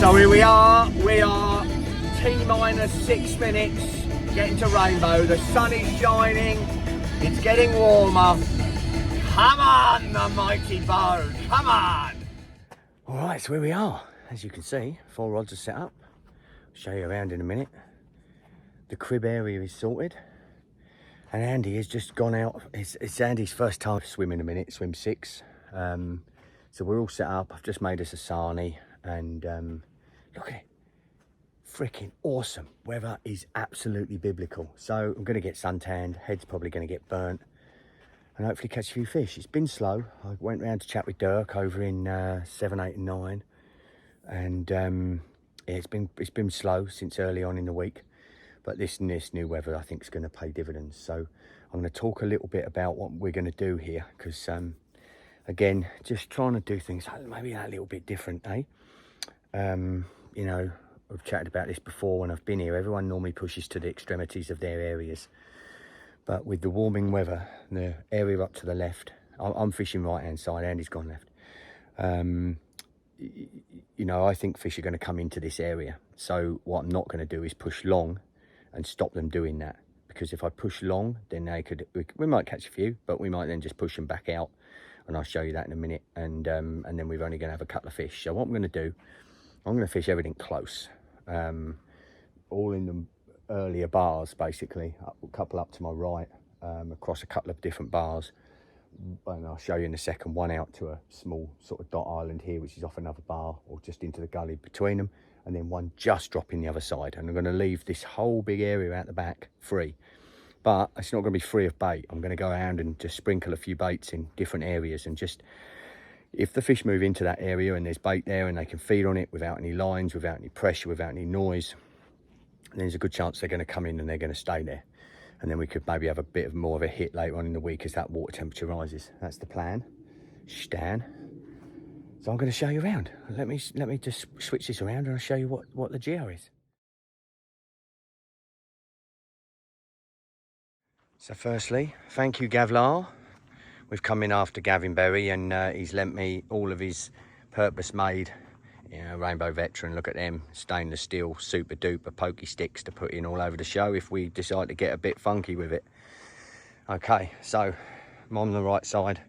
So here we are T-minus 6 minutes getting to Rainbow. The sun is shining, it's getting warmer. Come on, the mighty boat, come on! Alright, so here we are. As you can see, 4 rods are set up. I'll show you around in a minute. The crib area is sorted. And Andy has just gone out. It's Andy's first time swimming a minute, swim 6. So we're all set up. I've just made us a sarnie. And look at it. Freaking awesome. Weather is absolutely biblical. So I'm going to get suntanned. Head's probably going to get burnt. And hopefully catch a few fish. It's been slow. I went round to chat with Dirk over in 7, 8 and 9. And yeah, it's been slow since early on in the week. But this new weather, I think, is going to pay dividends. So I'm going to talk a little bit about what we're going to do here. Because, again, just trying to do things maybe a little bit different, eh? You know, I've chatted about this before when I've been here. Everyone normally pushes to the extremities of their areas. But with the warming weather, the area up to the left, I'm fishing right-hand side, Andy's gone left. You know, I think fish are going to come into this area. So what I'm not going to do is push long and stop them doing that. Because if I push long, then we might catch a few, but we might then just push them back out. And I'll show you that in a minute. And then we're only going to have a couple of fish. So what I'm going to do, I'm going to fish everything close. All in the earlier bars, basically. A couple up to my right, across a couple of different bars. And I'll show you in a second. One out to a small sort of dot island here, which is off another bar, or just into the gully between them. And then one just dropping the other side. And I'm going to leave this whole big area out the back free. But it's not going to be free of bait. I'm going to go around and just sprinkle a few baits in different areas. And just, if the fish move into that area and there's bait there and they can feed on it without any lines, without any pressure, without any noise, there's a good chance they're going to come in and they're going to stay there. And then we could maybe have a bit of more of a hit later on in the week as that water temperature rises. That's the plan. Stan. So I'm going to show you around. Let me just switch this around and I'll show you what the geo is. So firstly, thank you Gavlar. We've come in after Gavin Berry and he's lent me all of his purpose-made, you know, Rainbow Veteran. Look at them, stainless steel, super duper pokey sticks to put in all over the show if we decide to get a bit funky with it. Okay, so I'm on the right side.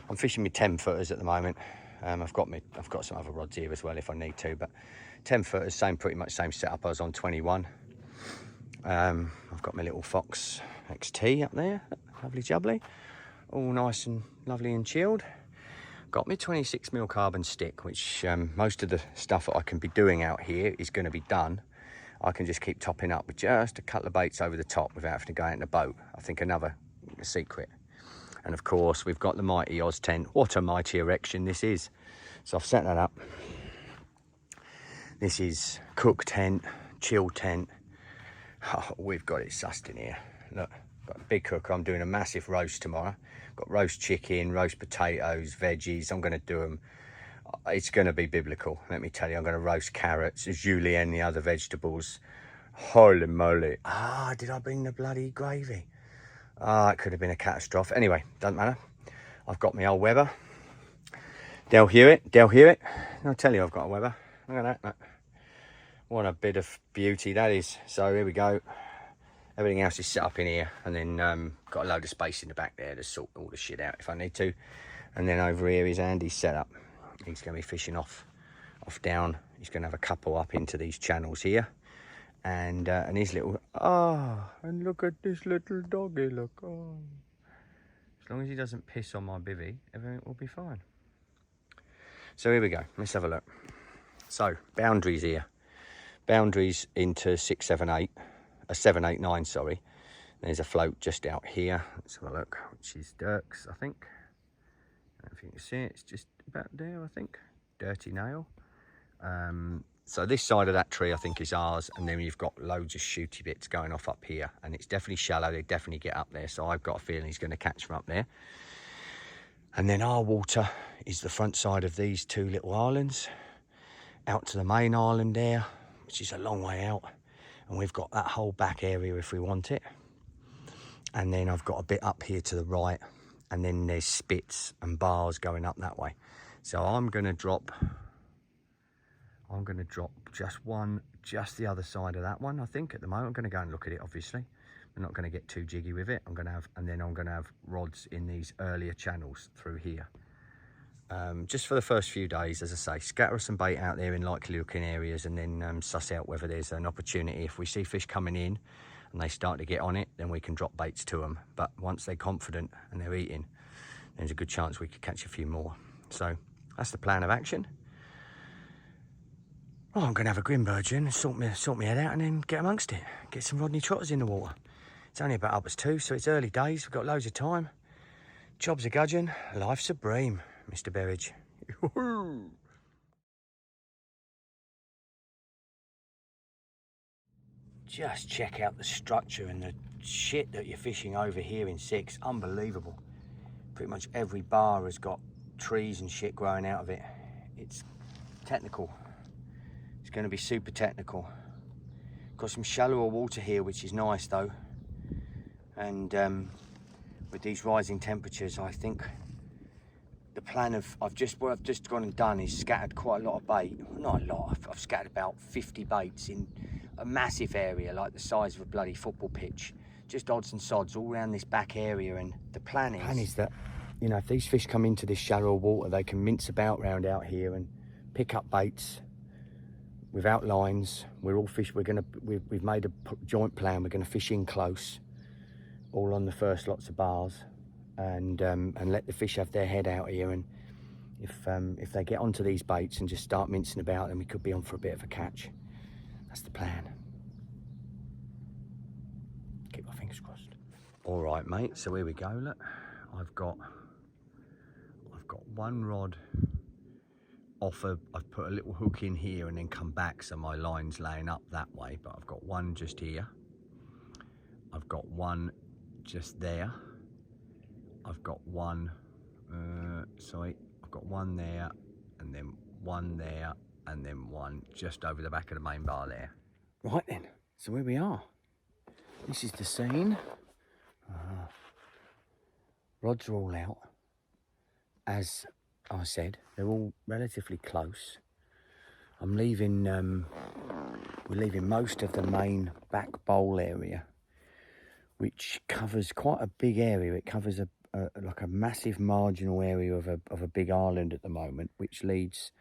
I'm fishing with 10 footers at the moment. I've got some other rods here as well if I need to, but 10 footers, pretty much same setup. I was on 21. I've got my little Fox XT up there, lovely jubbly, all nice and lovely and chilled. Got my 26mm carbon stick, which most of the stuff that I can be doing out here is going to be done. I can just keep topping up with just a couple of baits over the top without having to go out in the boat. I think another secret. And of course, we've got the mighty Oz tent. What a mighty erection this is. So I've set that up. This is cook tent, chill tent. Oh, we've got it sussed in here. Look, got a big cooker. I'm doing a massive roast tomorrow. Got roast chicken, roast potatoes, veggies. I'm going to do them. It's going to be biblical. Let me tell you, I'm going to roast carrots, julienne, the other vegetables. Holy moly. Ah, did I bring the bloody gravy? Ah, it could have been a catastrophe. Anyway, doesn't matter. I've got my old Weber. Del Hewitt. I'll tell you I've got a Weber. Look at that. Look. What a bit of beauty that is. So here we go. Everything else is set up in here. And then got a load of space in the back there to sort all the shit out if I need to. And then over here is Andy's setup. He's going to be fishing off down. He's going to have a couple up into these channels here. And his little, and look at this little doggy, look. Oh. As long as he doesn't piss on my bivvy, everything will be fine. So here we go, let's have a look. So, boundaries here. Boundaries into 6, 7, 8, 7, 8, 9, sorry. There's a float just out here. Let's have a look, which is Dirk's, I think. I don't know if you can see it, it's just about there, I think. Dirty nail. So this side of that tree, I think, is ours. And then you've got loads of shooty bits going off up here. And it's definitely shallow. They definitely get up there. So I've got a feeling he's going to catch them up there. And then our water is the front side of these two little islands. Out to the main island there, which is a long way out. And we've got that whole back area if we want it. And then I've got a bit up here to the right. And then there's spits and bars going up that way. So I'm going to drop I'm going to drop just one, just the other side of that one, I think, at the moment. I'm going to go and look at it, obviously. I'm not going to get too jiggy with it. I'm going to have, and then I'm going to have rods in these earlier channels through here. Just for the first few days, as I say, scatter some bait out there in likely looking areas, and then suss out whether there's an opportunity. If we see fish coming in and they start to get on it, then we can drop baits to them. But once they're confident and they're eating, there's a good chance we could catch a few more. So that's the plan of action. Well, I'm going to have a Grimbergen and sort me head out and then get amongst it. Get some Rodney trotters in the water. It's only about 2:30, so it's early days. We've got loads of time. Job's a gudgeon, life's a bream, Mr. Berridge. Just check out the structure and the shit that you're fishing over here in 6. Unbelievable. Pretty much every bar has got trees and shit growing out of it. It's technical. It's going to be super technical. Got some shallower water here, which is nice though. And with these rising temperatures, I think the plan of what I've just gone and done is scattered quite a lot of bait. Well, not a lot. I've scattered about 50 baits in a massive area, like the size of a bloody football pitch. Just odds and sods all around this back area. And the plan is that, you know, if these fish come into this shallow water, they can mince about round out here and pick up baits without lines. We've made a joint plan. We're gonna fish in close, all on the first lots of bars, and let the fish have their head out here. And if they get onto these baits and just start mincing about, then we could be on for a bit of a catch. That's the plan. Keep my fingers crossed. All right, mate. So here we go. Look, I've got one rod off. I've put a little hook in here and then come back, so my line's laying up that way. But I've got one just here. I've got one just there. I've got one. I've got one there, and then one there, and then one just over the back of the main bar there. Right then, so here we are. This is the scene. Rods are all out. As I said, they're all relatively close. I'm leaving, we're leaving most of the main back bowl area, which covers quite a big area. It covers like a massive marginal area of a big island at the moment, which leads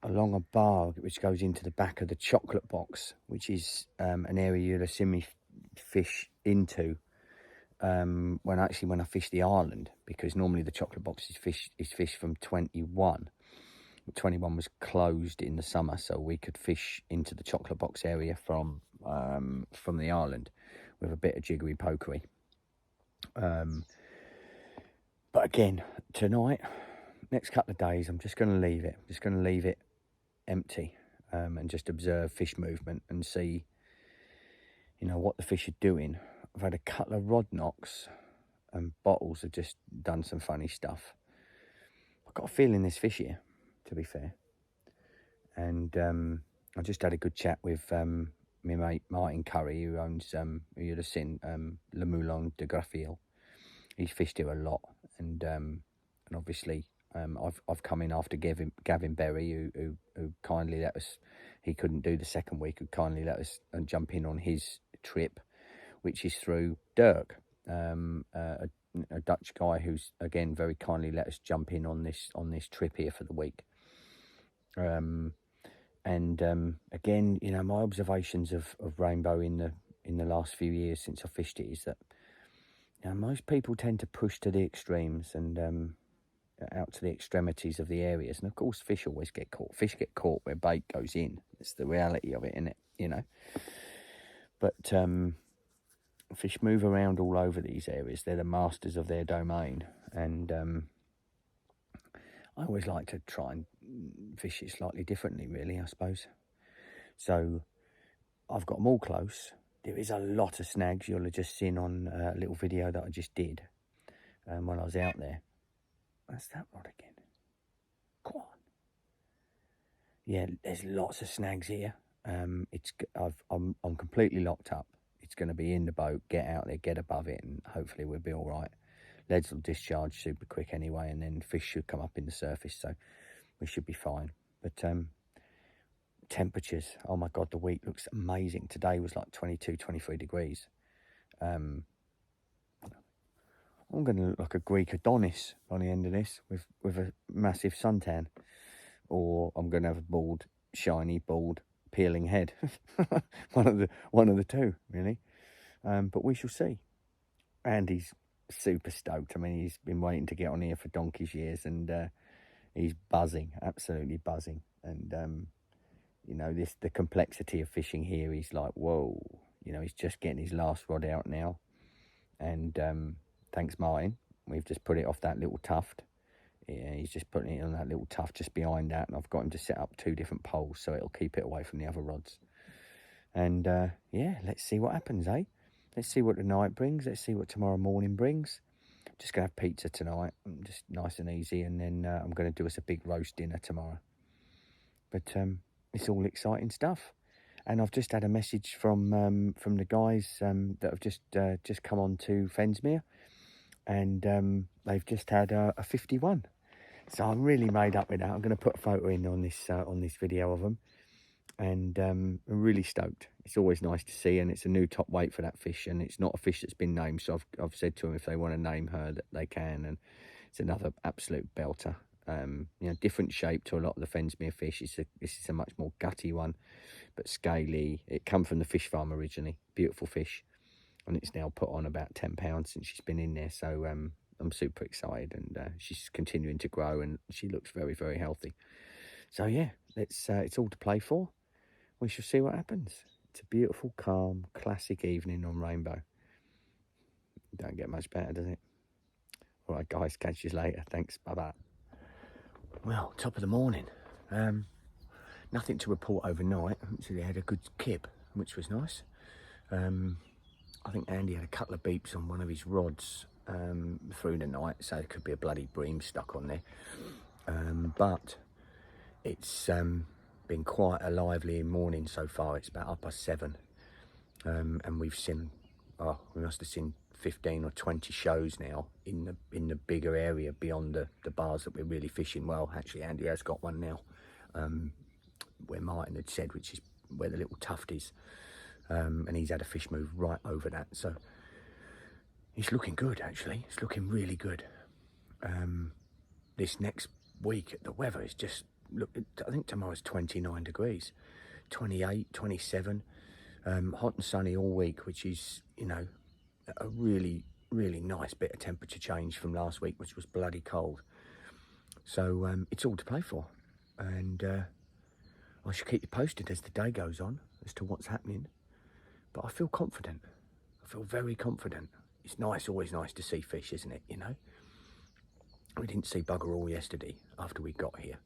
along a bar which goes into the back of the chocolate box, which is an area you'll have seen me fish into when I fish the island, because normally the chocolate box is fished from 21. 21 was closed in the summer, so we could fish into the chocolate box area from the island with a bit of jiggery pokery. But again, tonight, next couple of days, I'm just going to leave it. I'm just going to leave it empty and just observe fish movement and see, you know, what the fish are doing. I've had a couple of rod knocks and bottles have just done some funny stuff. I've got a feeling there's fish here, to be fair. And I just had a good chat with my mate Martin Curry, who owns, who you'd have seen, Le Moulin de Graffiel. He's fished here a lot, and obviously I've come in after Gavin Berry, who kindly let us. He couldn't do the second week. Who kindly let us jump in on his trip, which is through Dirk, a Dutch guy who's again very kindly let us jump in on this trip here for the week. Again, you know, my observations of rainbow in the last few years since I fished it is that, you know, most people tend to push to the extremes and out to the extremities of the areas, and of course fish always get caught. Fish get caught where bait goes in. It's the reality of it, isn't it? You know. But fish move around all over these areas. They're the masters of their domain, and I always like to try and fish it slightly differently, really, I suppose. So I've got them all close. There is a lot of snags. You'll have just seen on a little video that I just did when I was out there. That's that rod again. Come on. Yeah, there's lots of snags here. I'm completely locked up. It's going to be in the boat. Get out there, get above it, and hopefully we'll be all right. Leads will discharge super quick anyway, and then fish should come up in the surface, so we should be fine. But temperatures. Oh my God, the week looks amazing. Today was like 22, 23 degrees. I'm going to look like a Greek Adonis by the end of this with a massive suntan. Or I'm going to have a bald, shiny, bald, peeling head. one of the two, really. But we shall see. Andy's super stoked. I mean, he's been waiting to get on here for donkey's years, and he's buzzing, absolutely buzzing. And you know, the complexity of fishing here, he's like, whoa. You know, he's just getting his last rod out now. And thanks, Martin. We've just put it off that little tuft. Yeah, he's just putting it on that little tuft just behind that. And I've got him to set up 2 different poles so it'll keep it away from the other rods. And yeah, let's see what happens, eh? Let's see what the night brings. Let's see what tomorrow morning brings. Just going to have pizza tonight, just nice and easy. And then I'm going to do us a big roast dinner tomorrow. But it's all exciting stuff. And I've just had a message from the guys that have just come on to Fensmere. And they've just had a 51. So I'm really made up with that. I'm going to put a photo in on this video of them. And I'm really stoked. It's always nice to see, and it's a new top weight for that fish, and it's not a fish that's been named, so I've said to them if they want to name her that they can. And it's another absolute belter. You know, different shape to a lot of the Fensmere fish. This is a much more gutty one, but scaly. It come from the fish farm originally. Beautiful fish, and it's now put on about 10 pounds since she's been in there. So I'm super excited, and she's continuing to grow, and she looks very, very healthy. So yeah, it's all to play for. We shall see what happens. It's a beautiful, calm, classic evening on Rainbow. Don't get much better, does it? All right, guys, catch you later. Thanks. Bye-bye. Well, top of the morning. Nothing to report overnight. Actually, had a good kib, which was nice. I think Andy had a couple of beeps on one of his rods through the night, so there could be a bloody bream stuck on there. But it's been quite a lively morning so far. It's about 7:30, and we've seen, we must have seen 15 or 20 shows now in the bigger area beyond the bars that we're really fishing. Well, actually, Andy has got one now, where Martin had said, which is where the little tuft is, and he's had a fish move right over that. So it's looking good, actually. It's looking really good. This next week, the weather is just, look, I think tomorrow's 29 degrees, 28, 27, hot and sunny all week, which is, you know, a really, really nice bit of temperature change from last week, which was bloody cold. So it's all to play for, and I shall keep you posted as the day goes on as to what's happening. But I feel confident. I feel very confident. It's nice, always nice to see fish, isn't it? You know, we didn't see bugger all yesterday after we got here.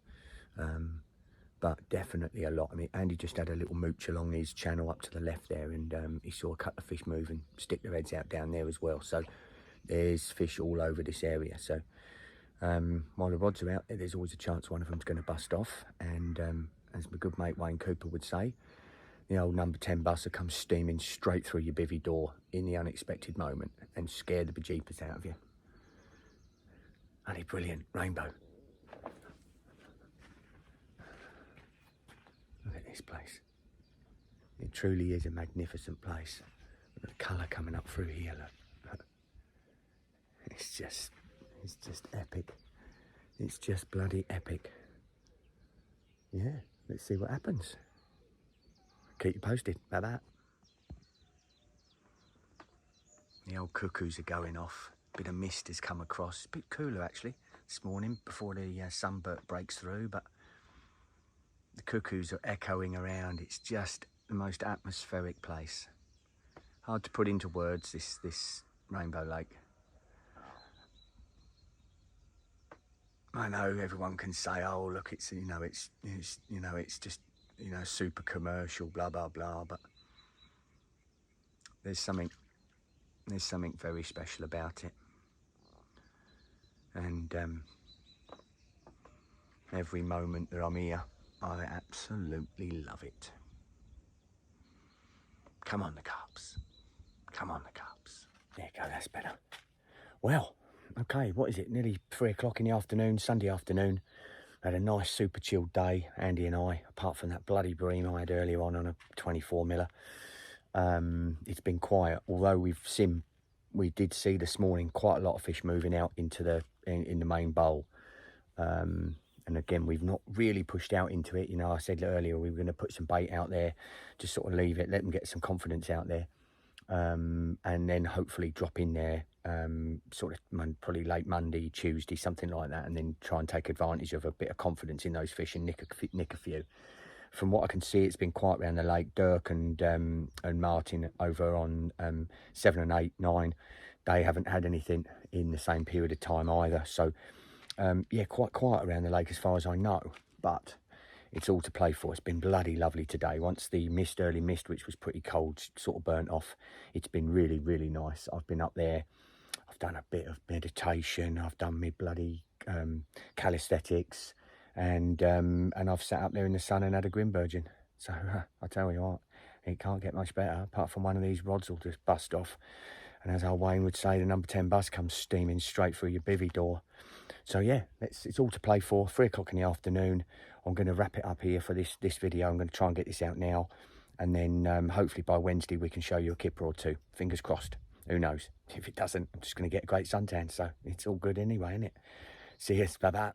But definitely a lot. I mean, Andy just had a little mooch along his channel up to the left there, and he saw a couple of fish move and stick their heads out down there as well. So there's fish all over this area. So while the rods are out there, there's always a chance one of them's going to bust off. And as my good mate Wayne Cooper would say, the old number 10 buster comes steaming straight through your bivvy door in the unexpected moment and scare the bejeepers out of you. Only brilliant. Rainbow. Look at this place. It truly is a magnificent place. Look at the colour coming up through here, look. It's just epic. It's just bloody epic. Yeah, let's see what happens. Keep you posted about that. The old cuckoos are going off. A bit of mist has come across. A bit cooler actually this morning before the sun breaks through, but the cuckoos are echoing around. It's just the most atmospheric place. Hard to put into words, this Rainbow Lake. I know everyone can say, oh look, it's just, you know, super commercial, blah blah blah, but there's something very special about it. And every moment that I'm here, I absolutely love it. Come on the Carps. Come on the Carps. There you go, that's better. Well, okay, what is it? Nearly 3 o'clock in the afternoon, Sunday afternoon. Had a nice super chilled day, Andy and I, apart from that bloody bream I had earlier on a 24 miller. It's been quiet, although we did see this morning quite a lot of fish moving out into the in the main bowl. And again, we've not really pushed out into it. You know, I said earlier we were going to put some bait out there, just sort of leave it, let them get some confidence out there, and then hopefully drop in there sort of probably late Monday, Tuesday, something like that, and then try and take advantage of a bit of confidence in those fish and nick a few. From what I can see, it's been quiet around the lake. Dirk and Martin over on 7 and 8, 9, they haven't had anything in the same period of time either. So yeah, quite quiet around the lake as far as I know, but it's all to play for. It's been bloody lovely today. Once the early mist, which was pretty cold, sort of burnt off, it's been really, really nice. I've been up there, I've done a bit of meditation, I've done my bloody calisthenics, and I've sat up there in the sun and had a grimburgeon. So I tell you what, it can't get much better, apart from one of these rods will just bust off. And as old Wayne would say, the number 10 bus comes steaming straight through your bivvy door. So yeah, it's all to play for. 3 o'clock in the afternoon. I'm going to wrap it up here for this video. I'm going to try and get this out now. And then hopefully by Wednesday we can show you a kipper or two. Fingers crossed. Who knows? If it doesn't, I'm just going to get a great suntan. So it's all good anyway, isn't it? See you. Bye-bye.